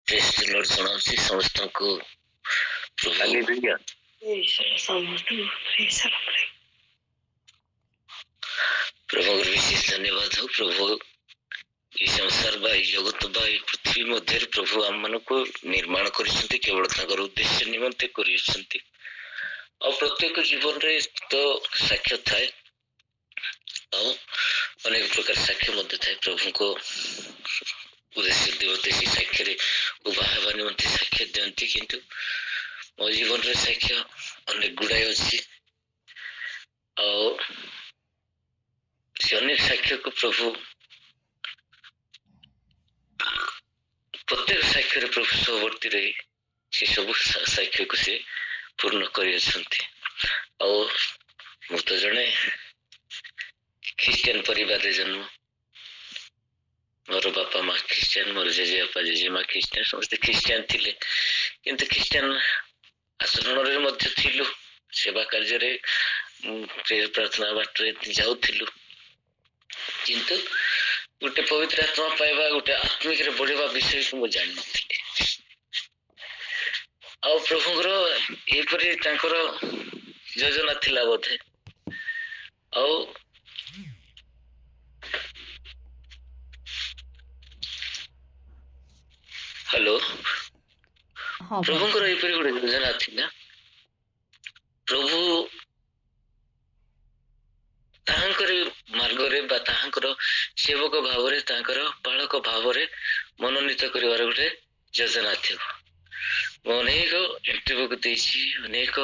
Praise the lord जनावसी समस्तଙ୍କୁ प्रभु हालेलुया प्रभु विशेष धन्यवाद हो। प्रभु ये संसार बा जगत बा पृथ्वी मध्य प्रभु आम मन को निर्माण कर केवल उद्देश्य निमंते कर प्रत्येक जीवन रे तो साक्ष्य थाए अनेक प्रकार साक्ष्य मध्य थाए प्रभु को उद्देश्य देवते से साक्ष्य उभा हवा निमंते साक्ष्य दियंती किंतु मो जीवन रे साक्ष्य अनेक गुड़ाए अच्छी अनेक साक्ष्य को प्रभु प्रत्येक साक्ष्य प्रभु सहवर्ती रही से सब साक्ष्य को से पूर्ण कर तो जड़े ख्रीस्टियन परिवार जन्म मोर बापा माँ ख्रीस्टियन मोर जेजे बापा जेजे माँ ख्रीस्टियन समस्त ख्रीस्टियन थिले किंतु ख्रीस्टियन आचरण रे मध्य थिलु सेवा कार्य रे प्रेयर प्रार्थना बाटरे जाउथिलु किंतु गोटे पवित्र आत्मा पाइबा गोटे आत्मिक रे बढ़िबा विषय को मु जानि नथिले आ प्रभुଙ୍କର एपरि तांकर योजना थिला बोधे आ हेलो प्रभुଙ୍କର एपरि गोटे योजना थिला प्रभु तांकर मार्ग रे बा तांकर सेवक भाव रे तांकर पालक भाव रे मनोनीत करिवार गोटे योजना थियो अनेक इंटरव्यू को देछि अनेक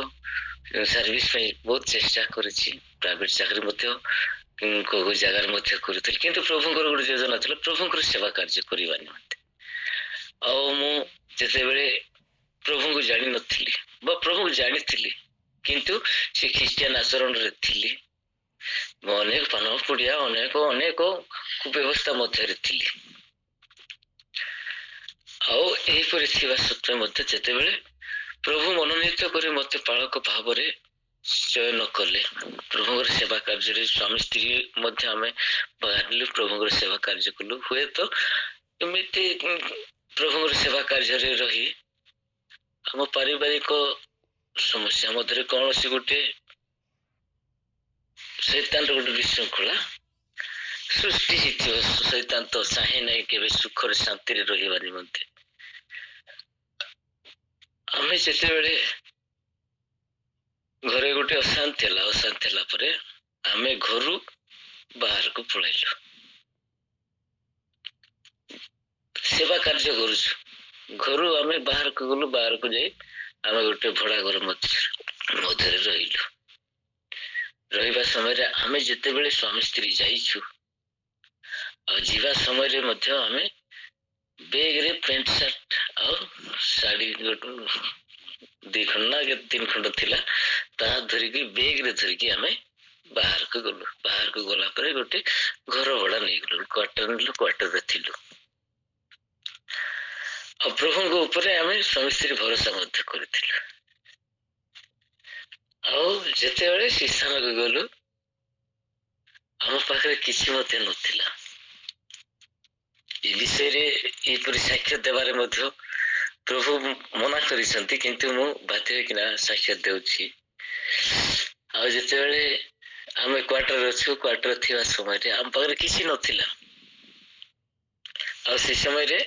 सर्विस पे बहुत चेष्टा करिछि प्राइवेट चाकरी मध्य को जगह मध्य करथिल किंतु प्रभुଙ୍କର गोटे योजना थिला प्रभुଙ୍କର सेवा कार्य करिवा निमंते आ मु जते बेले प्रभु को जानि नथिली बा प्रभु को जानिथिली किंतु से ख्रिस्टियन आचरण रे थिली अनेक पान पुड़िया अनेक अनेक कुव्यवस्था मध्य थिली आईपरी सत्वे मध्य जिते बेले प्रभु मनोनीत कर मत पालक भाव रे चयन कले प्रभु सेवा कार्य स्वामी स्त्री मध्य आम बाहर प्रभु सेवा कार्य कलु हुए तो एमती प्रभु सेवा कार्य रही आम पारिवारिक समस्या मध्य कौन सी गोटे शैतान गोटे विशृंखला सृष्टि शैतान तो चाहे ना के सुख शांति रहा निमंते आमे जिते बेले घरे गोटे अशांति है आमे घरु बाहर को पलैलु सेवा कार्य करूछु घरु आमे बाहर को गलु बाहर को जाई आमे गोटे भड़ा घर मध्य रहिलु रहिबा समय रे आमे जिते बेले स्वामी स्त्री जाइछु आ जीवा समय रे मध्य आमे बेग रे पेंट शर्ट और साड़ी दी खंडा के 3 खंड थिला ता धरि की बेग रे धरि की हमें बाहर को गला पर गोटे घर भड़ा नहीं गलु क्वार्टर रे थिलु और प्रभु को ऊपर हमें स्वामी स्त्री भरोसा मध्य करथिलु आ जते बेले शिक्षण को गलु हम पाखरे किछि मते नथिला ए विषय रे ए परि साक्ष्य देबारे मध्य प्रभु मना करिसंती किंतु मु बाध्य किना साक्ष्य देउछि आ जते बेले हमें क्वार्टर थिवा समय रे हम पाखरे किछि नथिला आ से समय रे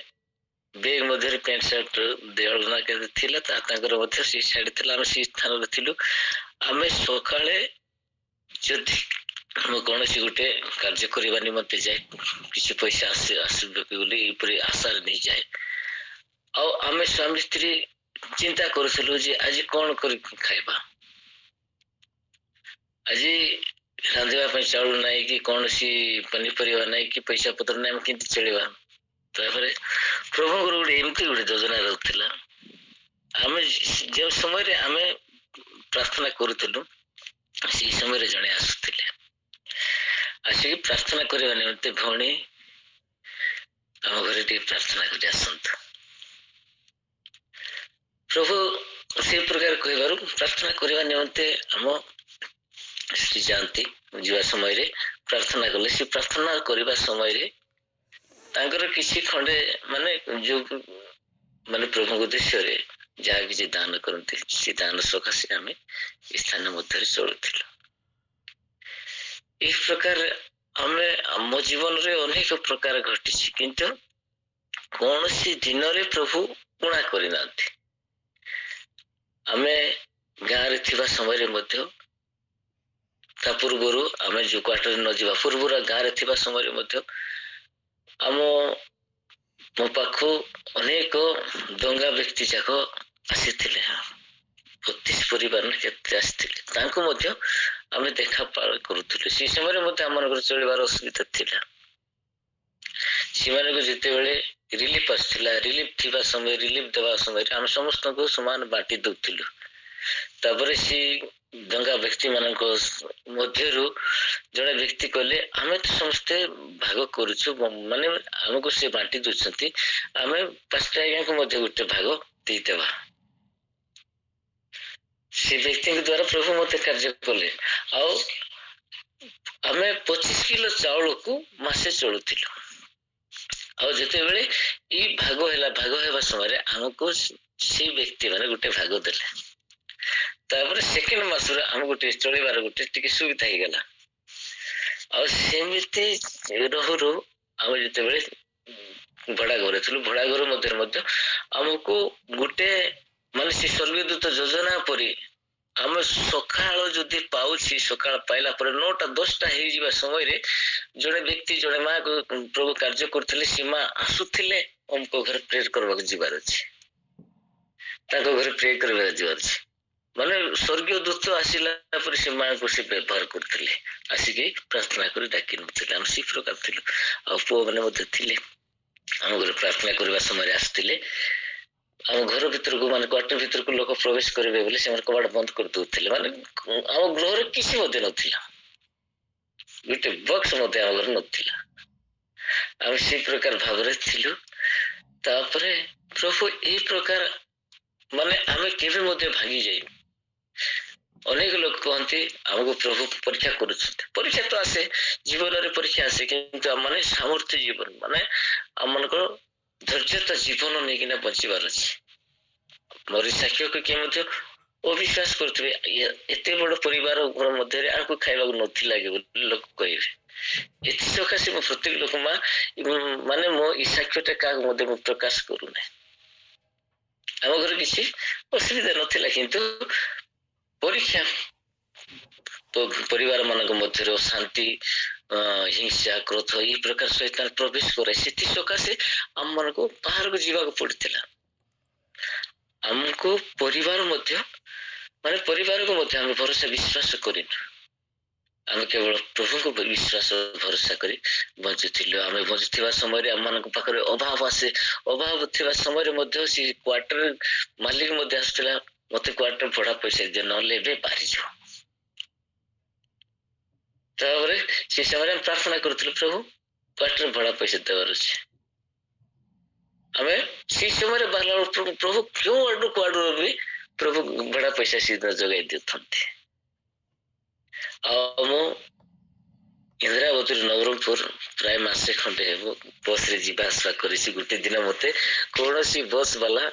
बेग मध्य रे पेंट शर्ट देहलना के थिला ता तांकर मध्य से साड़ी थिला हम से स्थान रे थिलु हमें सकाळे जदि हम कौन सी गोटे कार्य करने निमंते जाए किसी पैसा आसपरी आशा नहीं जाए आम स्वामी स्त्री चिंता करूँ जे आज कौन कर खाइबा आज रांधिबा चाउल ना कि कौन सी पनीपरिया ना कि पैसा पत्र ना केमती चलवा प्रभु गोटे एमती गोटे योजना रखा आम जो समय आम प्रार्थना करूँ से समय जड़े आसुले आसिक प्रार्थना करने निमंते भौणी आम घर प्रार्थना कर प्रभु से प्रकार कहबार प्रार्थना करने निमंते आम श्री जाती जीवा समय रे प्रार्थना कले से प्रार्थना करने समय रे तांकर किसी खंडे माने जो ମାନେ ପ୍ରଭୁଙ୍କ ଉଦ୍ଦେଶ୍ୟରେ ଯାହା କିଛି ଦାନ କରନ୍ତି ସେ ଦାନ ସକାଶେ ଆମେ ଏ ସ୍ଥାନ ମଧ୍ୟରେ ଚଳୁଥିଲୁ। ଏହି ପ୍ରକାର ଆମେ ଆମ ଜୀବନରେ ଅନେକ ପ୍ରକାର ଘଟିଛି, କିନ୍ତୁ କୌଣସି ଦିନରେ ପ୍ରଭୁ ଊଣା କରିନାହାନ୍ତି। ଆମେ ଗାଁରେ ଥିବା ସମୟରେ ମଧ୍ୟ ତା ପୂର୍ବରୁ ଆମେ ଯୋଉ କ୍ୱାର୍ଟର ନ ଯିବା ପୂର୍ବରୁ ଗାଁରେ ଥିବା ସମୟରେ ମଧ୍ୟ ମୋ ପାଖକୁ ଅନେକ ଦଙ୍ଗା ବ୍ୟକ୍ତି ଯାକ ଆସିଥିଲେ। 32 ପରିବାର କେତେ ଆସିଥିଲେ, ତାଙ୍କୁ ମଧ୍ୟ ଆମେ ଦେଖା କରୁଥିଲୁ। ସେ ସମୟରେ ମଧ୍ୟ ଆମମାନଙ୍କର ଚଳିବାର ଅସୁବିଧା ଥିଲା। ସେମାନଙ୍କୁ ଯେତେବେଳେ ରିଲିଫ ଆସୁଥିଲା, ରିଲିଫ ଥିବା ସମୟ ରିଲିଫ ଦେବା ସମୟରେ ଆମେ ସମସ୍ତଙ୍କୁ ସମାନ ବାଣ୍ଟି ଦଉଥିଲୁ। ତାପରେ ସେ ଦଙ୍ଗା ବ୍ୟକ୍ତି ମାନଙ୍କ ମଧ୍ୟରୁ ଜଣେ ବ୍ୟକ୍ତି କହିଲେ, ଆମେ ତ ସମସ୍ତେ ଭାଗ କରୁଛୁ, ମାନେ ଆମକୁ ସେ ବାଣ୍ଟି ଦଉଛନ୍ତି, ଆମେ 5ଟା ଆଜ୍ଞାଙ୍କୁ ମଧ୍ୟ ଗୋଟେ ଭାଗ ଦେଇଦେବା। ସେ ବ୍ୟକ୍ତିଙ୍କ ଦ୍ୱାରା ପ୍ରଭୁ ମତେ କାର୍ଯ୍ୟ କଲେ, ଆଉ ଆମେ 25 କିଲୋ ଚାଉଳକୁ ମାସେ ଚଳୁଥିଲୁ। ଆଉ ଯେତେବେଳେ ଏଇ ଭାଗ ହେବା ସମୟରେ ଆମକୁ ସେଇ ବ୍ୟକ୍ତି ମାନେ ଗୋଟେ ଭାଗ ଦେଲେ। ତାପରେ ସେକେଣ୍ଡ ମାସରେ ଆମକୁ ଟିକେ ଚଳିବାର ଗୋଟେ ଟିକେ ସୁବିଧା ହେଇଗଲା। ଆଉ ସେମିତି ରହୁ ଆମେ ଯେତେବେଳେ ଭଡା ଘରେ ଥିଲୁ, ଭଡା ଘର ମଧ୍ୟରେ ମଧ୍ୟ ଆମକୁ ଗୋଟେ ମାନେ ସେ ସ୍ୱର୍ଗଦୂତ ଯୋଜନା ପରି ଆମେ ସକାଳ ଯଦି ପାଉଛି, ସକାଳ ପାଇଲା ପରେ 9ଟା 10ଟା ହେଇଯିବା ସମୟରେ ଜଣେ ବ୍ୟକ୍ତି ଜଣେ ମା ପ୍ରଭୁ କାର୍ଯ୍ୟ କରୁଥିଲେ, ସେ ମା ଆସୁଥିଲେ ଅମୁକ ଘରେ ପ୍ରେୟର କରିବାକୁ ଯିବାର ଅଛି, ତାଙ୍କ ଘରେ ପ୍ରେ କରିବାର ଯିବାର ଅଛି। ମାନେ ସ୍ୱର୍ଗୀୟ ଦୂତ ଆସିଲା ପରେ ସେ ମାଙ୍କୁ ସେ ବ୍ୟବହାର କରୁଥିଲେ, ଆସିକି ପ୍ରାର୍ଥନା କରି ଡାକି ନଉଥିଲେ। ଆମେ ସେ ପ୍ରକାର ଥିଲୁ। ଆଉ ପୁଅ ମାନେ ମଧ୍ୟ ଥିଲେ, ଆମ ଘରେ ପ୍ରାର୍ଥନା କରିବା ସମୟରେ ଆସିଥିଲେ। ଆମ ଘର ଭିତରକୁ ମାନେ କ୍ୱାର୍ଟର ଭିତରକୁ ଲୋକ ପ୍ରବେଶ କରିବେ ବୋଲି ସେମାନେ କବାଟ ବନ୍ଦ କରିଦଉଥିଲେ। ମାନେ ଆମ ଗୃହରେ କିଛି ମଧ୍ୟ ନଥିଲା, ଗୋଟେ ବକ୍ସ ମଧ୍ୟ ଆମ ଘରେ ନଥିଲା। ଆମେ ସେ ପ୍ରକାର ଭାବରେ ଥିଲୁ। ତାପରେ ପ୍ରଭୁ ଏଇ ପ୍ରକାର ମାନେ ଆମେ କେବେ ମଧ୍ୟ ଭାଙ୍ଗି ଯାଇନୁ। ଅନେକ ଲୋକ କହନ୍ତି ଆମକୁ ପ୍ରଭୁ ପରୀକ୍ଷା କରୁଛନ୍ତି। ପରୀକ୍ଷା ତ ଆସେ, ଜୀବନରେ ପରୀକ୍ଷା ଆସେ, କିନ୍ତୁ ମାନେ ସାମର୍ଥ୍ୟ ଜୀବନ, ମାନେ ଆମମାନଙ୍କର ଧୈର୍ଯ୍ୟତା ଜୀବନ ନେଇକିନା ବଞ୍ଚିବାର ଅଛି। ମୋର ସାକ୍ଷୀକୁ କିଏ ମଧ୍ୟ ଅବିଶ୍ୱାସ କରୁଥିବେ, ଏତେ ବଡ ପରିବାର ଘର ମଧ୍ୟରେ ଆଙ୍କୁ ଖାଇବାକୁ ନଥିଲା କି ବୋଲି ଲୋକ କହିବେ। ଏଥି ସକାଶେ ମୁଁ ପ୍ରତ୍ୟେକ ଲୋକ ମାନେ ମୋ ଏଇ ସାକ୍ଷ୍ୟଟା କାହାକୁ ମଧ୍ୟ ମୁଁ ପ୍ରକାଶ କରୁନାହିଁ। ଆମ ଘରେ କିଛି ଅସୁବିଧା ନଥିଲା, କିନ୍ତୁ ପରୀକ୍ଷା ପରିବାର ମାନଙ୍କ ମଧ୍ୟରେ ଅଶାନ୍ତି, ହିଂସା, କ୍ରୋଧ ଏଇ ପ୍ରକାର ଶୈତାନ ପ୍ରବେଶ କରେ। ସେଥି ସକାଶେ ଆମ ମାନଙ୍କୁ ବାହାରକୁ ଯିବାକୁ ପଡିଥିଲା। ଆମକୁ ପରିବାରକୁ ମଧ୍ୟ ଆମେ ଭରସା ବିଶ୍ୱାସ କରିନୁ। ଆମେ କେବଳ ପ୍ରଭୁଙ୍କୁ ବିଶ୍ୱାସ ଭରସା କରି ବଞ୍ଚୁଥିଲୁ। ଆମେ ବଞ୍ଚୁଥିବା ସମୟରେ ଆମମାନଙ୍କ ପାଖରେ ଅଭାବ ଆସେ, ଅଭାବ ଥିବା ସମୟରେ ମଧ୍ୟ ସେ କ୍ୱାର୍ଟର ମାଲିକ ମଧ୍ୟ ଆସୁଥିଲା, ମତେ କ୍ୱାର୍ଟର ଭଡା ପଇସା ଦିଅ, ନହେଲେ ଏବେ ବାହାରିଯିବ। ତାପରେ ସେ ସମୟରେ ଆମେ ପ୍ରାର୍ଥନା କରୁଥିଲୁ, ପ୍ରଭୁ କ୍ୱାର୍ଟର ଭଡା ପଇସା ଦେବାର ଅଛି। ଆମେ ସେଇ ସମୟରେ ବାହାରିଲା ପ୍ରଭୁ କେଉଁ ଆଡୁ କୁଆଡୁ ବି ପ୍ରଭୁ ଭଡା ପଇସା ସିଧା ଯୋଗାଇ ଦେଉଥାନ୍ତି। ଆଉ ମୁଁ ଇନ୍ଦ୍ରାବତୀରୁ ନବରଙ୍ଗପୁର ପ୍ରାୟ ମାସେ ଖଣ୍ଡେ ହେବ ବସରେ ଯିବା ଆସିବା କରିଛି। ଗୋଟେ ଦିନ ମତେ କୌଣସି ବସ୍ ବାଲା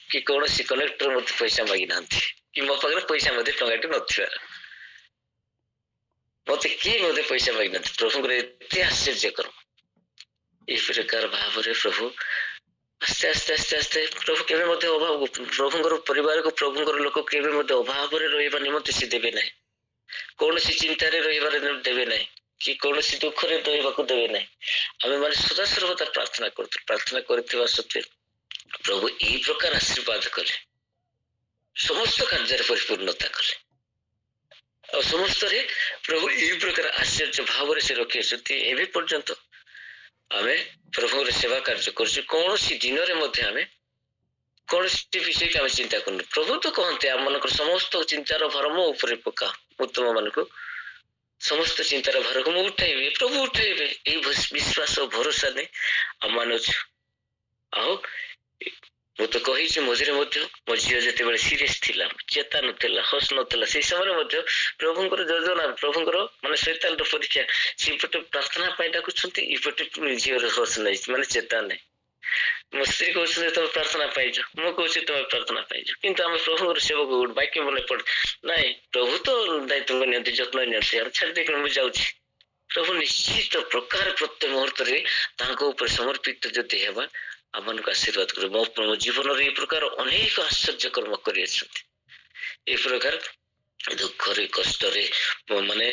କି କୌଣସି କନେକ୍ଟର ମତେ ପଇସା ମାଗିନାହାନ୍ତି, କି ମୋ ପାଖରେ ପଇସା ମଧ୍ୟ ଟଙ୍କାଟେ ନଥିବାର ମତେ କିଏ ମଧ୍ୟ ପଇସା ମାଗିନାହାନ୍ତି। ପ୍ରଭୁଙ୍କର ଏତେ ଆଶ୍ଚର୍ଯ୍ୟ କର୍ମ। ଏଇ ପ୍ରକାର ଭାବରେ ପ୍ରଭୁ ଆସ୍ତେ ଆସ୍ତେ ଆସ୍ତେ ଆସ୍ତେ ପ୍ରଭୁ କେବେ ମଧ୍ୟ ଅଭାବ, ପ୍ରଭୁଙ୍କର ପରିବାରକୁ ପ୍ରଭୁଙ୍କର ଲୋକ କେବେ ମଧ୍ୟ ଅଭାବରେ ରହିବା ନିମନ୍ତେ ସେ ଦେବେ ନାହିଁ, କୌଣସି ଚିନ୍ତାରେ ରହିବାରେ ଦେବେ ନାହିଁ, କି କୌଣସି ଦୁଃଖରେ ରହିବାକୁ ଦେବେ ନାହିଁ। ଆମେ ମାନେ ସଦାସର୍ବଦା ପ୍ରାର୍ଥନା କରୁଥିଲୁ। ପ୍ରାର୍ଥନା କରିଥିବା ସତ୍ତ୍ୱେ ପ୍ରଭୁ ଏଇ ପ୍ରକାର ଆଶୀର୍ବାଦ କଲେ, ସମସ୍ତ କାର୍ଯ୍ୟରେ ପରିପୂର୍ଣ୍ଣତା କଲେ, ଆଉ ସମସ୍ତରେ ପ୍ରଭୁ ଏଇ ପ୍ରକାର ଆଶ୍ଚର୍ଯ୍ୟ ଭାବରେ ସେ ରଖି ଆସୁଛନ୍ତି। ଏବେ ପର୍ଯ୍ୟନ୍ତ ଆମେ ପ୍ରଭୁଙ୍କର ସେବା କାର୍ଯ୍ୟ କରୁଛୁ। କୌଣସି ଦିନରେ ମଧ୍ୟ ଆମେ କୌଣସି ବିଷୟକୁ ଆମେ ଚିନ୍ତା କରୁନୁ। ପ୍ରଭୁ ତ କହନ୍ତି ଆମମାନଙ୍କର ସମସ୍ତ ଚିନ୍ତାର ଭାର ମୋ ଉପରେ ପକା, ମୁଁ ତୁମ ମାନଙ୍କୁ ସମସ୍ତ ଚିନ୍ତାର ଭାରକୁ ମୁଁ ଉଠାଇବି, ପ୍ରଭୁ ଉଠାଇବେ। ଏଇ ବିଶ୍ୱାସ ଭରସା ନେଇ ଆମ ମାନୁଛୁ। ଆଉ ମୁଁ ତ କହିଛି ମଝିରେ ମଧ୍ୟ ମୋ ଝିଅ ଯେତେବେଳେ ସିରିୟସ ଥିଲା, ଚେତା ନଥିଲା, ହୋସ ନଥିଲା, ସେଇ ସମୟରେ ମଧ୍ୟ ପ୍ରଭୁଙ୍କର ଯୋଜନା, ପ୍ରଭୁଙ୍କର ମାନେ ଶୈତାନର ପରୀକ୍ଷା, ସେଇପଟେ ପ୍ରାର୍ଥନା ପାଇଁ ଡାକୁଛନ୍ତି, ଏପଟେ ଝିଅର ହୋସ ନାହିଁ, ମାନେ ଚେତା ନାହିଁ। ମୋ ସ୍ତ୍ରୀ କହୁଛନ୍ତି ତମେ ପ୍ରାର୍ଥନା ପାଇଛ, ମୁଁ କହୁଛି ତମେ ପ୍ରାର୍ଥନା ପାଇଛ, କିନ୍ତୁ ଆମେ ପ୍ରଭୁଙ୍କର ସେବକ ଗୋଟେ ବାକ୍ୟ ମନେ ପଡେ ନାଇଁ ପ୍ରଭୁ ତ ଦାୟିତ୍ୱ ନିଅନ୍ତି, ଯତ୍ନ ନିଅନ୍ତି, ଆଉ ଛାଡି ଦେଇକି ମୁଁ ଯାଉଛି। ପ୍ରଭୁ ନିଶ୍ଚିତ ପ୍ରକାର ପ୍ରତ୍ୟେକ ମୁହୂର୍ତ୍ତରେ ତାଙ୍କ ଉପରେ ସମର୍ପିତ ଯଦି ହେବା ଆମମାନଙ୍କୁ ଆଶୀର୍ବାଦ କରିବେ। ମୋ ଜୀବନରେ ଏ ପ୍ରକାର ଅନେକ ଆଶ୍ଚର୍ଯ୍ୟ କର୍ମ କରିଅଛନ୍ତି। ଏ ପ୍ରକାର ଦୁଃଖରେ କଷ୍ଟରେ ମାନେ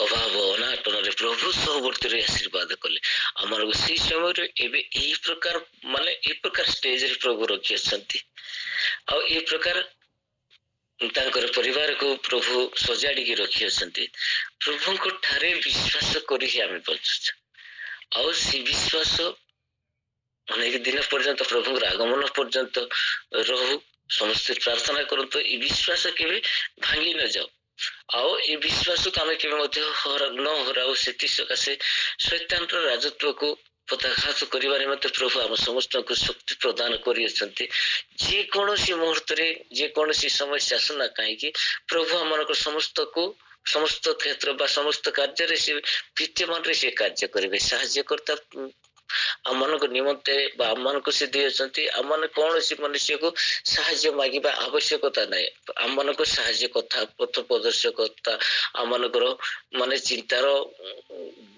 ଅଭାବ ଅନାଟନରେ ପ୍ରଭୁ ସହବର୍ତ୍ତୀରେ ଆଶୀର୍ବାଦ କଲେ ଆମମାନଙ୍କୁ ସେଇ ସମୟରେ। ଏବେ ଏଇ ପ୍ରକାର ମାନେ ଏ ପ୍ରକାର ଷ୍ଟେଜରେ ପ୍ରଭୁ ରଖିଅଛନ୍ତି, ଆଉ ଏ ପ୍ରକାର ତାଙ୍କର ପରିବାରକୁ ପ୍ରଭୁ ସଜାଡ଼ିକି ରଖିଅଛନ୍ତି। ପ୍ରଭୁଙ୍କ ଠାରେ ବିଶ୍ୱାସ କରିକି ଆମେ ବଞ୍ଚୁଛୁ, ଆଉ ସେ ବିଶ୍ୱାସ ଅନେକ ଦିନ ପର୍ଯ୍ୟନ୍ତ ପ୍ରଭୁଙ୍କର ଆଗମନ ପର୍ଯ୍ୟନ୍ତ ରହୁ। ସମସ୍ତେ ପ୍ରାର୍ଥନା କରନ୍ତୁ ଏ ବିଶ୍ୱାସ କେବେ ଭାଙ୍ଗି ନଯାଉ, ଆଉ ଏ ବିଶ୍ୱାସକୁ ଆମେ କେବେ ମଧ୍ୟ ନ ହରାଉ। ସେଥି ସକାଶେ ଶୈତାନର ରାଜତ୍ୱକୁ ପଦାଘାତ କରିବା ନିମନ୍ତେ ପ୍ରଭୁ ଆମ ସମସ୍ତଙ୍କୁ ଶକ୍ତି ପ୍ରଦାନ କରିଅଛନ୍ତି। ଯେକୌଣସି ମୁହୂର୍ତ୍ତରେ ଯେକୌଣସି ସମସ୍ୟା ଆସୁନା କାହିଁକି ପ୍ରଭୁ ଆମମାନଙ୍କ ସମସ୍ତ କ୍ଷେତ୍ର ବା ସମସ୍ତ କାର୍ଯ୍ୟରେ ସେ ବିଦ୍ୟମାନରେ ସେ କାର୍ଯ୍ୟ କରିବେ। ସାହାଯ୍ୟକର୍ତ୍ତା ଆମମାନଙ୍କ ନିମନ୍ତେ ବା ଆମମାନଙ୍କୁ ସେ ଦେଇଅଛନ୍ତି। ଆମମାନେ କୌଣସି ମନୁଷ୍ୟକୁ ସାହାଯ୍ୟ ମାଗିବା ଆବଶ୍ୟକତା ନାହିଁ। ଆମମାନଙ୍କୁ ସାହାଯ୍ୟ କଥା ପଥ ପ୍ରଦର୍ଶକର୍ତ୍ତା ଆମମାନଙ୍କର ମାନେ ଚିନ୍ତାର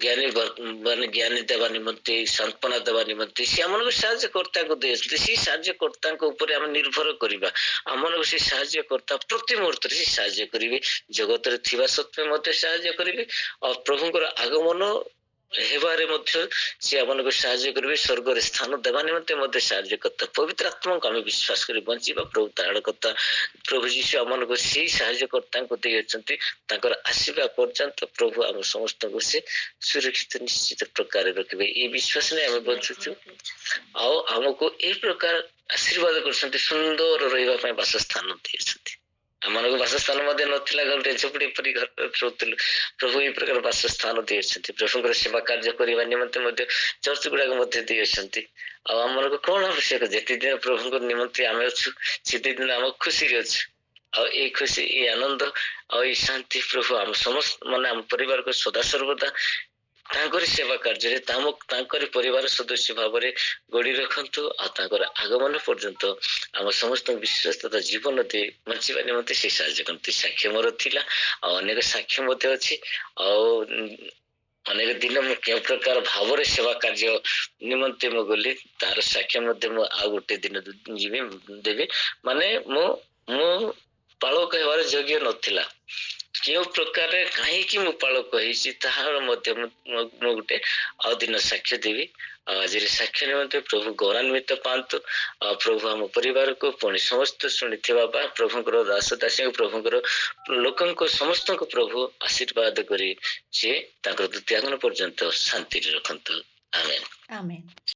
ଜ୍ଞାନୀ ଦେବା ନିମନ୍ତେ, ସାନ୍ତ୍ୱନା ଦେବା ନିମନ୍ତେ ସେ ଆମମାନଙ୍କୁ ସାହାଯ୍ୟକର୍ତ୍ତାଙ୍କୁ ଦେଇଅଛନ୍ତି। ସେ ସାହାଯ୍ୟକର୍ତ୍ତାଙ୍କ ଉପରେ ଆମେ ନିର୍ଭର କରିବା। ଆମମାନଙ୍କୁ ସେ ସାହାଯ୍ୟକର୍ତ୍ତା ପ୍ରତି ମୁହୂର୍ତ୍ତରେ ସେ ସାହାଯ୍ୟ କରିବେ, ଜଗତରେ ଥିବା ସତ୍ତ୍ୱେ ମଧ୍ୟ ସାହାଯ୍ୟ କରିବେ, ଆଉ ପ୍ରଭୁଙ୍କର ଆଗମନ ହେବାରେ ମଧ୍ୟ ସେ ଆମମାନଙ୍କୁ ସାହାଯ୍ୟ କରିବେ। ସ୍ୱର୍ଗରେ ସ୍ଥାନ ଦେବା ନିମନ୍ତେ ମଧ୍ୟ ସାହାଯ୍ୟ କର୍ତ୍ତା ପବିତ୍ର ଆତ୍ମାଙ୍କୁ ଆମେ ବିଶ୍ୱାସ କରି ବଞ୍ଚିବା। ପ୍ରଭୁ ତାରଣକର୍ତ୍ତା ପ୍ରଭୁ ଯୀଶୁ ଆମମାନଙ୍କୁ ସେଇ ସାହାଯ୍ୟକର୍ତ୍ତାଙ୍କୁ ଦେଇଅଛନ୍ତି। ତାଙ୍କର ଆସିବା ପର୍ଯ୍ୟନ୍ତ ପ୍ରଭୁ ଆମ ସମସ୍ତଙ୍କୁ ସେ ସୁରକ୍ଷିତ ନିଶ୍ଚିତ ପ୍ରକାରରେ ରଖିବେ, ଏଇ ବିଶ୍ୱାସ ନେଇ ଆମେ ବଞ୍ଚୁଛୁ। ଆଉ ଆମକୁ ଏଇ ପ୍ରକାର ଆଶୀର୍ବାଦ କରୁଛନ୍ତି, ସୁନ୍ଦର ରହିବା ପାଇଁ ବାସସ୍ଥାନ ଦେଇଛନ୍ତି। ଆମମାନଙ୍କୁ ବାସସ୍ଥାନ ମଧ୍ୟ ନଥିଲା, ଗୋଟେ ଝୋପଡ଼ି ପରି ଘରେ ରହୁଥିଲୁ, ପ୍ରଭୁ ଏଇ ପ୍ରକାର ବାସସ୍ଥାନ ଦେଇଅଛନ୍ତି। ପ୍ରଭୁଙ୍କର ସେବା କାର୍ଯ୍ୟ କରିବା ନିମନ୍ତେ ମଧ୍ୟ ଚର୍ଚ୍ଚ ଗୁଡାକ ମଧ୍ୟ ଦେଇଅଛନ୍ତି। ଆଉ ଆମମାନଙ୍କୁ କଣ ଆବଶ୍ୟକ? ଯେତେ ଦିନ ପ୍ରଭୁଙ୍କ ନିମନ୍ତେ ଆମେ ଅଛୁ ସେତେ ଦିନ ଆମ ଖୁସିରେ ଅଛୁ। ଆଉ ଏଇ ଖୁସି, ଏଇ ଆନନ୍ଦ, ଆଉ ଏଇ ଶାନ୍ତି ପ୍ରଭୁ ଆମ ସମସ୍ତ ମାନେ ଆମ ପରିବାରକୁ ସଦାସର୍ବଦା ତାଙ୍କରି ସେବା କାର୍ଯ୍ୟରେ ତାଙ୍କରି ପରିବାର ସଦସ୍ୟ ଭାବରେ ଗଢି ରଖନ୍ତୁ। ଆଉ ତାଙ୍କର ଆଗମନ ପର୍ଯ୍ୟନ୍ତ ଆମ ସମସ୍ତଙ୍କ ବିଶ୍ୱାସ ତଥା ଜୀବନ ଦେଇ ବଞ୍ଚିବା ନିମନ୍ତେ ସେ ସାହାଯ୍ୟ କରନ୍ତି। ସାକ୍ଷ୍ୟ ମୋର ଥିଲା, ଆଉ ଅନେକ ସାକ୍ଷ୍ୟ ମଧ୍ୟ ଅଛି। ଆଉ ଅନେକ ଦିନ ମୁଁ କେଉଁ ପ୍ରକାର ଭାବରେ ସେବା କାର୍ଯ୍ୟ ନିମନ୍ତେ ମୁଁ ଗଲି ତାର ସାକ୍ଷ୍ୟ ମଧ୍ୟ ମୁଁ ଆଉ ଗୋଟେ ଦିନ ଦେବି। ମାନେ ମୁଁ ପାଳକ ହେବାର ଯୋଗ୍ୟ ନଥିଲା, କେଉଁ ପ୍ରକାରରେ କାହିଁକି ମୁଁ ପାଳକ ହେଇଛି ତାହାର ମଧ୍ୟ ମୁଁ ଗୋଟେ ଆଉ ଦିନ ସାକ୍ଷ୍ୟ ଦେବି। ଆଉ ଆଜିର ସାକ୍ଷ୍ୟ ନିମନ୍ତେ ପ୍ରଭୁ ଗୌରବାନ୍ୱିତ ପାଆନ୍ତୁ। ଆଉ ପ୍ରଭୁ ଆମ ପରିବାରକୁ ପୁଣି ସମସ୍ତ ଶୁଣିଥିବା ବା ପ୍ରଭୁଙ୍କର ଦାସ ଦାସୀଙ୍କୁ ପ୍ରଭୁଙ୍କର ଲୋକଙ୍କୁ ସମସ୍ତଙ୍କୁ ପ୍ରଭୁ ଆଶୀର୍ବାଦ କରି ସିଏ ତାଙ୍କର ଦ୍ୱିତୀୟ ଆଗମନ ପର୍ଯ୍ୟନ୍ତ ଶାନ୍ତିରେ ରଖନ୍ତୁ। ଆମେନ୍। ଆମେନ୍।